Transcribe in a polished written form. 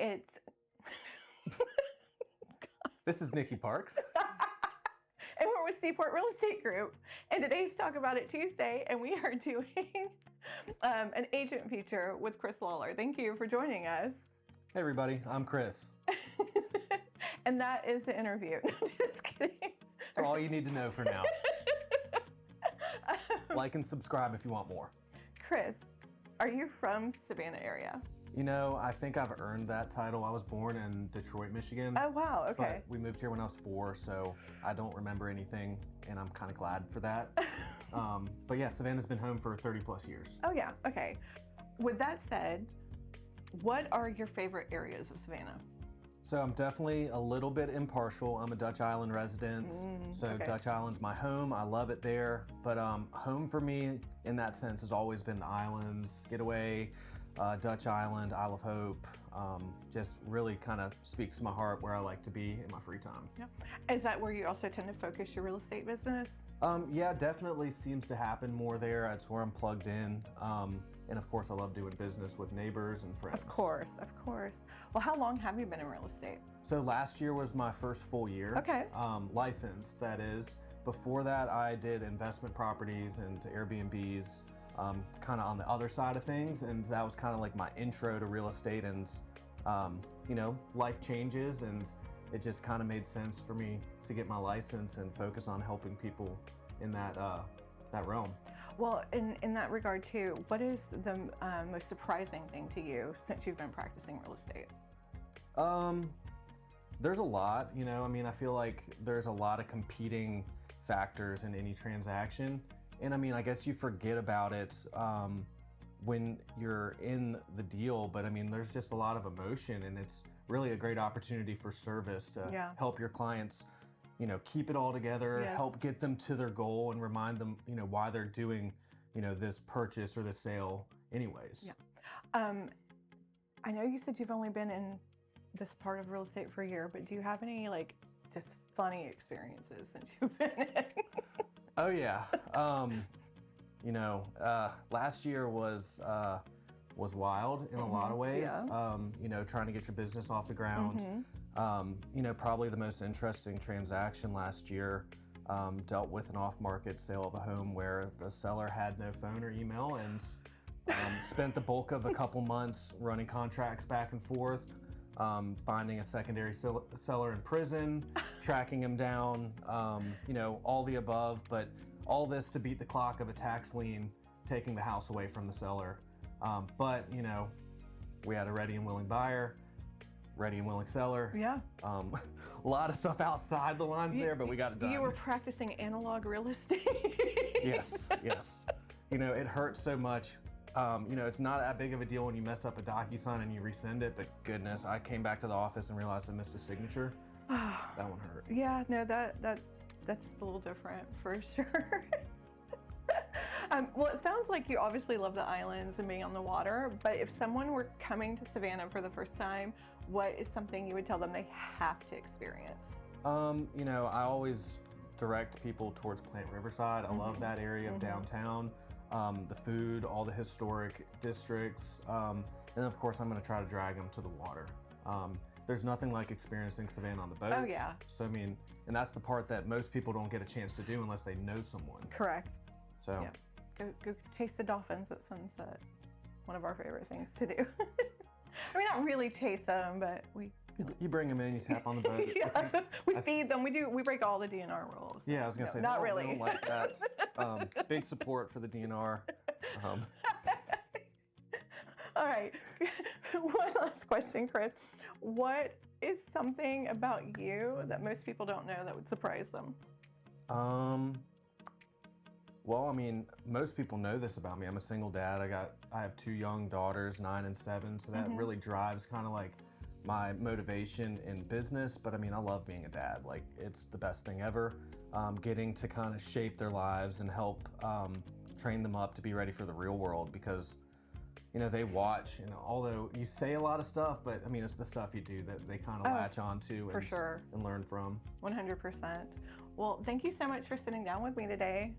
It's This is Nikki Parks. and we're with Seaport Real Estate Group. And today's Talk About It Tuesday, and we are doing an agent feature with Chris Lawlor. Thank you for joining us. Hey everybody, I'm Chris. And that is the interview. Just kidding. That's all you need to know for now. Like and subscribe if you want more. Chris, are you from Savannah area? You know, I think I've earned that title. I was born in Detroit, Michigan. Oh, wow. Okay. But we moved here when I was 4, so I don't remember anything, and I'm kind of glad for that. But yeah, Savannah's been home for 30 plus years. Oh, yeah. Okay. With that said, what are your favorite areas of Savannah? So I'm definitely a little bit impartial. I'm a Dutch Island resident, okay. Dutch Island's my home. I love it there. But home for me in that sense has always been the islands, Getaway, Dutch Island, Isle of Hope. Just really kind of speaks to my heart where I like to be in my free time. Yeah. Is that where you also tend to focus your real estate business? Yeah, definitely seems to happen more there. That's where I'm plugged in. And of course, I love doing business with neighbors and friends. Of course, of course. Well, how long have you been in real estate? So last year was my first full year. Okay. Licensed, that is. Before that, I did investment properties and Airbnbs, kind of on the other side of things. And that was kind of like my intro to real estate. And, you know, life changes, and it just kind of made sense for me to get my license and focus on helping people in that realm. Well, in that regard too, what is the most surprising thing to you since you've been practicing real estate? There's a lot, you know, I mean, I feel like there's a lot of competing factors in any transaction. And I mean, I guess you forget about it when you're in the deal, but I mean, there's just a lot of emotion, and it's really a great opportunity for service to help your clients, you know, keep it all together, help get them to their goal, and remind them, you know, why they're doing, you know, this purchase or this sale anyways. Yeah. I know you said you've only been in this part of real estate for a year, but do you have any like just funny experiences since you've been in? Oh yeah. You know, last year was wild in a lot of ways. You know, trying to get your business off the ground. You know, probably the most interesting transaction last year dealt with an off-market sale of a home where the seller had no phone or email, and spent the bulk of a couple months running contracts back and forth, finding a secondary seller in prison, tracking him down, you know, all the above, but all this to beat the clock of a tax lien taking the house away from the seller. But, you know, we had a ready and willing buyer, ready and willing seller. Yeah. A lot of stuff outside the lines there, but we got it done. You were practicing analog real estate. Yes. You know, it hurts so much. You know, it's not that big of a deal when you mess up a DocuSign and you resend it, but goodness, I came back to the office and realized I missed a signature. That one hurt. Yeah, no, that's a little different for sure. Well, it sounds like you obviously love the islands and being on the water, but if someone were coming to Savannah for the first time, what is something you would tell them they have to experience? You know, I always direct people towards Plant Riverside. I love that area of downtown. The food, all the historic districts, and then of course I'm going to try to drag them to the water. There's nothing like experiencing Savannah on the boat. Oh yeah. So I mean, and that's the part that most people don't get a chance to do unless they know someone. Correct. So yeah. Go chase the dolphins at sunset. One of our favorite things to do. I mean, not really chase them, but you bring them in, you tap on the boat. Yeah, we feed them. We break all the DNR rules. Yeah, I was gonna say not no, really. We don't like that. Big support for the DNR. All right. One last question, Chris. What is something about you that most people don't know that would surprise them? Well, I mean, most people know this about me. I'm a single dad. I have 2 young daughters, 9 and 7, so that really drives kind of like my motivation in business. But I mean, I love being a dad. Like, it's the best thing ever. Getting to kind of shape their lives and help train them up to be ready for the real world, because you know, they watch, and although you say a lot of stuff, but I mean, it's the stuff you do that they kind of latch on to and learn from. 100%. Well, thank you so much for sitting down with me today.